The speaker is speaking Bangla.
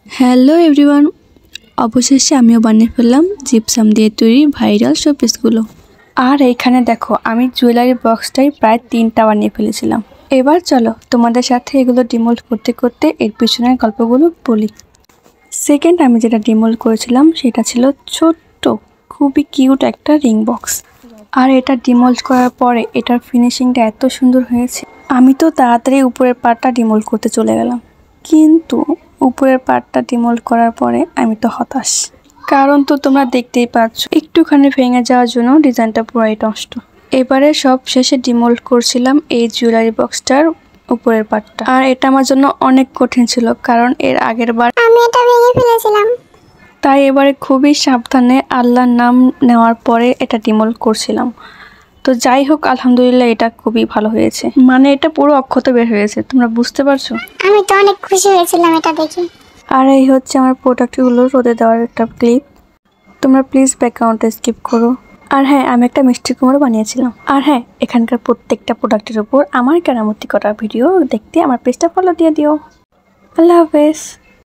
হ্যালো এভরিওয়ান, অবশেষে আমিও বানিয়ে ফেললাম জিপসাম দিয়ে তৈরি ভাইরাল শোপিসগুলো। আর এইখানে দেখো, আমি জুয়েলারি বক্সটাই প্রায় 3টা বানিয়ে ফেলেছিলাম। এবার চলো তোমাদের সাথে এগুলো ডিমোল্ড করতে করতে এর পিছনের গল্পগুলো বলি। সেকেন্ড আমি যেটা ডিমোল্ড করেছিলাম সেটা ছিল ছোট্ট খুবই কিউট একটা রিং বক্স। আর এটা ডিমোল্ড করার পরে এটার ফিনিশিংটা এত সুন্দর হয়েছে, আমি তো তাড়াতাড়ি উপরের পার্টটা ডিমোল্ড করতে চলে গেলাম। কিন্তু উপরের পার্টটা ডিমোল্ড করার পরে আমি তো হতাশ, কারণ তো তোমরা দেখতেই পাচ্ছ একটুখানি ভেঙে যাওয়ার জন্য ডিজাইনটা পুরাই নষ্ট। এবারে সব শেষে ডিমোল্ড করছিলাম এই জুয়েলারি বক্সটার উপরের পার্টটা, আর এটা আমার জন্য অনেক কঠিন ছিল কারণ এর আগের বার আমি এটা ভেঙে ফেলেছিলাম। তাই এবারে খুবই সাবধানে আল্লাহর নাম নেওয়ার পরে এটা ডিমোল্ড করছিলাম। তো যাই হোক, আলহামদুলিল্লাহ এটা খুবই ভালো হয়েছে, মানে এটা পুরো অক্ষত বের হয়েছে, তোমরা বুঝতে পারছো। আমি তো অনেক খুশি হয়েছিলাম এটা দেখে। আর এই হচ্ছে আমার প্রোডাক্টগুলো রোদে দেওয়ার একটা ক্লিপ। তোমরা প্লিজ ব্যাকগ্রাউন্ডে স্কিপ করো। আর হ্যাঁ, আমি একটা মিষ্টি কুমড়ো বানিয়েছিলাম। আর হ্যাঁ, এখানকার প্রত্যেকটা প্রোডাক্টের উপর আমার কেরামতি করা ভিডিও দেখতে আমার পেজটা ফলো দিয়ে দিও। আল্লাহ হাফেজ।